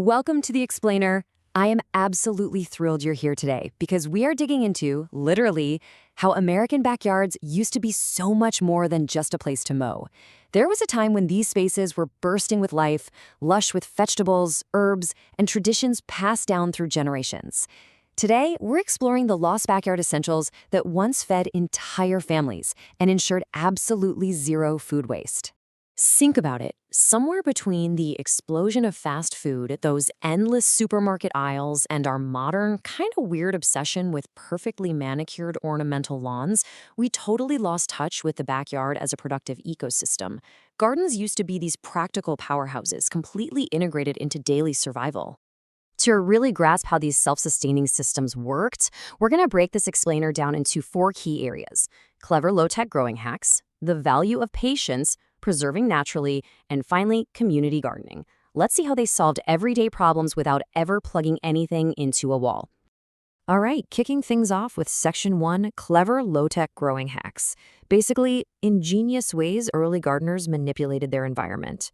Welcome to The Explainer. I am absolutely thrilled you're here today because we are digging into, literally, how American backyards used to be so much more than just a place to mow. There was a time when these spaces were bursting with life, lush with vegetables, herbs, and traditions passed down through generations. Today, we're exploring the lost backyard essentials that once fed entire families and ensured absolutely zero food waste. Think about it. Somewhere between the explosion of fast food, those endless supermarket aisles, and our modern, kind of weird obsession with perfectly manicured ornamental lawns, we totally lost touch with the backyard as a productive ecosystem. Gardens used to be these practical powerhouses, completely integrated into daily survival. To really grasp how these self-sustaining systems worked, we're going to break this explainer down into four key areas: clever low-tech growing hacks, the value of patience, preserving naturally, and finally, community gardening. Let's see how they solved everyday problems without ever plugging anything into a wall. All right, kicking things off with Section 1, clever low-tech growing hacks. Basically, ingenious ways early gardeners manipulated their environment.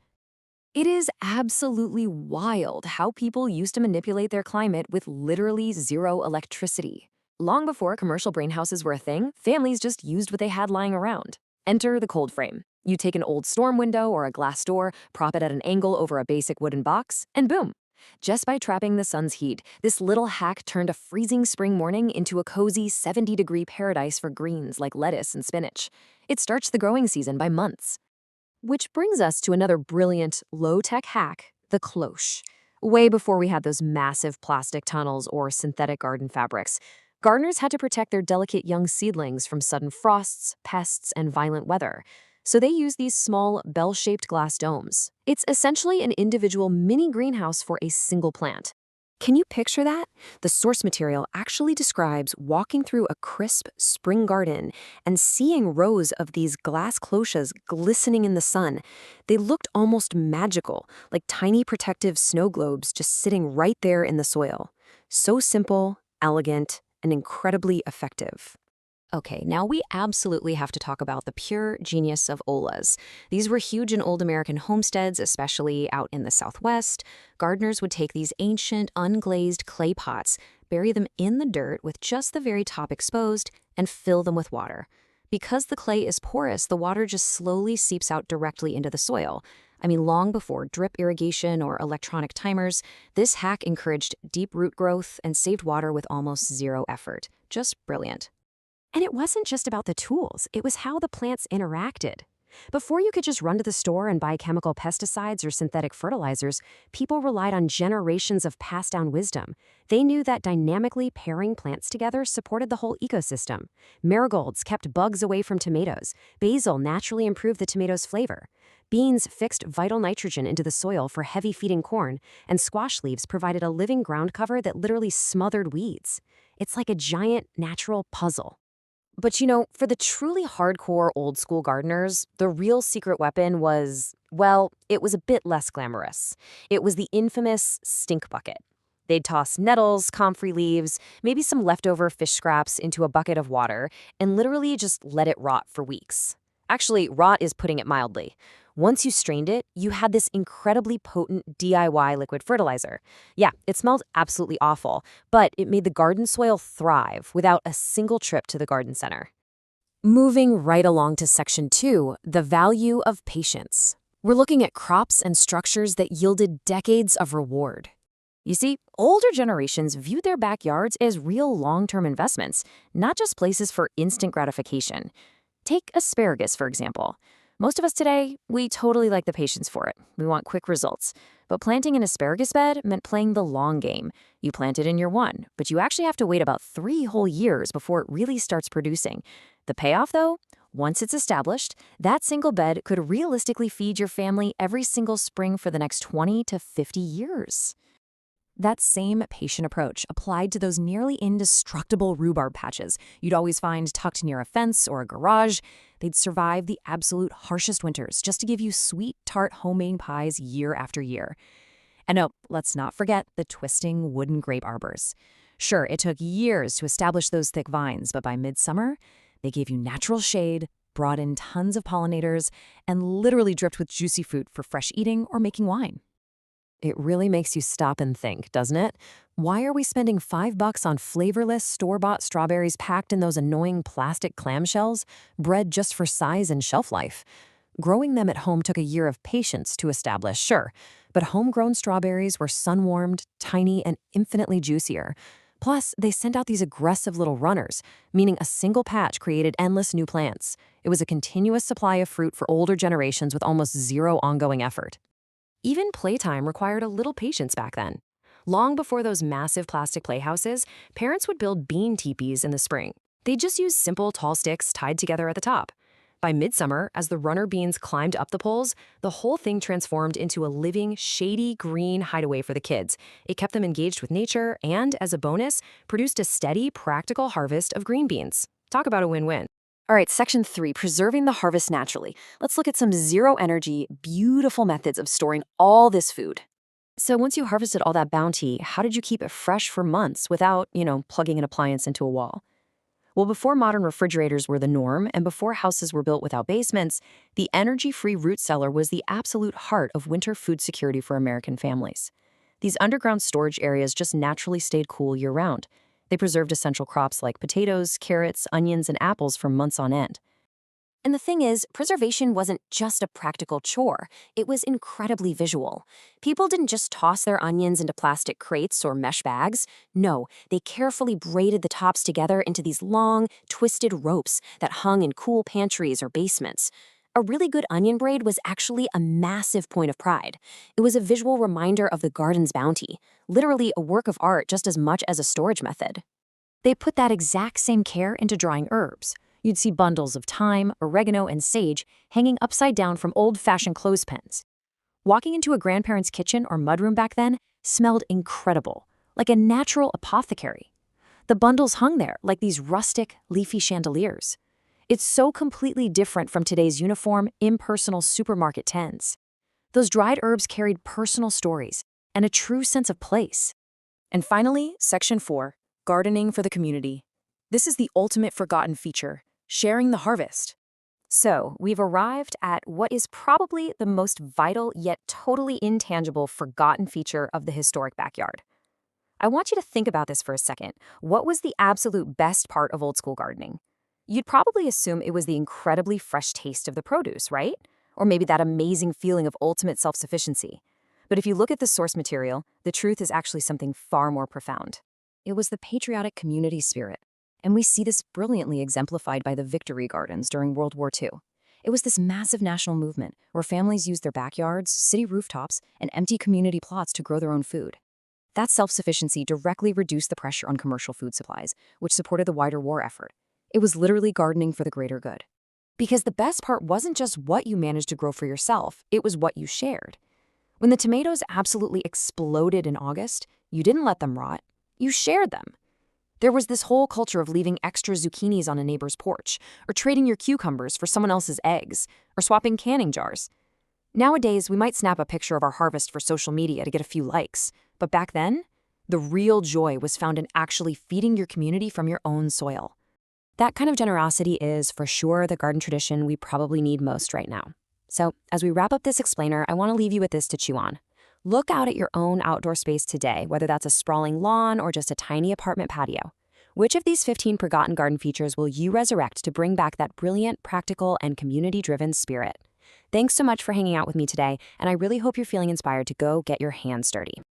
It is absolutely wild how people used to manipulate their climate with literally zero electricity. Long before commercial greenhouses were a thing, families just used what they had lying around. Enter the cold frame. You take an old storm window or a glass door, prop it at an angle over a basic wooden box, and boom! Just by trapping the sun's heat, this little hack turned a freezing spring morning into a cozy 70-degree paradise for greens like lettuce and spinach. It starts the growing season by months. Which brings us to another brilliant, low-tech hack, the cloche. Way before we had those massive plastic tunnels or synthetic garden fabrics, gardeners had to protect their delicate young seedlings from sudden frosts, pests, and violent weather. So they use these small, bell-shaped glass domes. It's essentially an individual mini greenhouse for a single plant. Can you picture that? The source material actually describes walking through a crisp spring garden and seeing rows of these glass cloches glistening in the sun. They looked almost magical, like tiny protective snow globes just sitting right there in the soil. So simple, elegant, and incredibly effective. Okay, now we absolutely have to talk about the pure genius of olas. These were huge in old American homesteads, especially out in the Southwest. Gardeners would take these ancient, unglazed clay pots, bury them in the dirt with just the very top exposed, and fill them with water. Because the clay is porous, the water just slowly seeps out directly into the soil. Long before drip irrigation or electronic timers, this hack encouraged deep root growth and saved water with almost zero effort. Just brilliant. And it wasn't just about the tools, it was how the plants interacted. Before you could just run to the store and buy chemical pesticides or synthetic fertilizers, people relied on generations of passed-down wisdom. They knew that dynamically pairing plants together supported the whole ecosystem. Marigolds kept bugs away from tomatoes. Basil naturally improved the tomato's flavor. Beans fixed vital nitrogen into the soil for heavy-feeding corn, and squash leaves provided a living ground cover that literally smothered weeds. It's like a giant natural puzzle. But for the truly hardcore old-school gardeners, the real secret weapon was, well, it was a bit less glamorous. It was the infamous stink bucket. They'd toss nettles, comfrey leaves, maybe some leftover fish scraps into a bucket of water, and literally just let it rot for weeks. Actually, rot is putting it mildly. Once you strained it, you had this incredibly potent DIY liquid fertilizer. Yeah, it smelled absolutely awful, but it made the garden soil thrive without a single trip to the garden center. Moving right along to Section 2, the value of patience. We're looking at crops and structures that yielded decades of reward. You see, older generations viewed their backyards as real long-term investments, not just places for instant gratification. Take asparagus, for example. Most of us today, we totally like the patience for it. We want quick results. But planting an asparagus bed meant playing the long game. You plant it in year one, but you actually have to wait about 3 whole years before it really starts producing. The payoff, though? Once it's established, that single bed could realistically feed your family every single spring for the next 20 to 50 years. That same patient approach applied to those nearly indestructible rhubarb patches you'd always find tucked near a fence or a garage. They'd survive the absolute harshest winters just to give you sweet, tart homemade pies year after year. And no, let's not forget the twisting wooden grape arbors. Sure, it took years to establish those thick vines, but by midsummer, they gave you natural shade, brought in tons of pollinators, and literally dripped with juicy fruit for fresh eating or making wine. It really makes you stop and think, doesn't it? Why are we spending $5 on flavorless, store-bought strawberries packed in those annoying plastic clamshells, bred just for size and shelf life? Growing them at home took a year of patience to establish, sure, but homegrown strawberries were sun-warmed, tiny, and infinitely juicier. Plus, they sent out these aggressive little runners, meaning a single patch created endless new plants. It was a continuous supply of fruit for older generations with almost zero ongoing effort. Even playtime required a little patience back then. Long before those massive plastic playhouses, parents would build bean teepees in the spring. They'd just use simple tall sticks tied together at the top. By midsummer, as the runner beans climbed up the poles, the whole thing transformed into a living, shady green hideaway for the kids. It kept them engaged with nature and, as a bonus, produced a steady, practical harvest of green beans. Talk about a win-win. All right, section 3, preserving the harvest naturally. Let's look at some zero-energy, beautiful methods of storing all this food. So once you harvested all that bounty, how did you keep it fresh for months without, plugging an appliance into a wall? Well, before modern refrigerators were the norm and before houses were built without basements, the energy-free root cellar was the absolute heart of winter food security for American families. These underground storage areas just naturally stayed cool year-round. They preserved essential crops like potatoes, carrots, onions, and apples for months on end. And the thing is, preservation wasn't just a practical chore. It was incredibly visual. People didn't just toss their onions into plastic crates or mesh bags. No, they carefully braided the tops together into these long, twisted ropes that hung in cool pantries or basements. A really good onion braid was actually a massive point of pride. It was a visual reminder of the garden's bounty, literally a work of art just as much as a storage method. They put that exact same care into drying herbs. You'd see bundles of thyme, oregano, and sage hanging upside down from old-fashioned clothespins. Walking into a grandparent's kitchen or mudroom back then smelled incredible, like a natural apothecary. The bundles hung there like these rustic, leafy chandeliers. It's so completely different from today's uniform, impersonal supermarket tents. Those dried herbs carried personal stories and a true sense of place. And finally, section 4, gardening for the community. This is the ultimate forgotten feature, sharing the harvest. So, we've arrived at what is probably the most vital yet totally intangible forgotten feature of the historic backyard. I want you to think about this for a second. What was the absolute best part of old school gardening? You'd probably assume it was the incredibly fresh taste of the produce, right? Or maybe that amazing feeling of ultimate self-sufficiency. But if you look at the source material, the truth is actually something far more profound. It was the patriotic community spirit. And we see this brilliantly exemplified by the Victory Gardens during World War II. It was this massive national movement where families used their backyards, city rooftops, and empty community plots to grow their own food. That self-sufficiency directly reduced the pressure on commercial food supplies, which supported the wider war effort. It was literally gardening for the greater good. Because the best part wasn't just what you managed to grow for yourself, it was what you shared. When the tomatoes absolutely exploded in August, you didn't let them rot, you shared them. There was this whole culture of leaving extra zucchinis on a neighbor's porch, or trading your cucumbers for someone else's eggs, or swapping canning jars. Nowadays, we might snap a picture of our harvest for social media to get a few likes, but back then, the real joy was found in actually feeding your community from your own soil. That kind of generosity is, for sure, the garden tradition we probably need most right now. So, as we wrap up this explainer, I want to leave you with this to chew on. Look out at your own outdoor space today, whether that's a sprawling lawn or just a tiny apartment patio. Which of these 15 forgotten garden features will you resurrect to bring back that brilliant, practical, and community-driven spirit? Thanks so much for hanging out with me today, and I really hope you're feeling inspired to go get your hands dirty.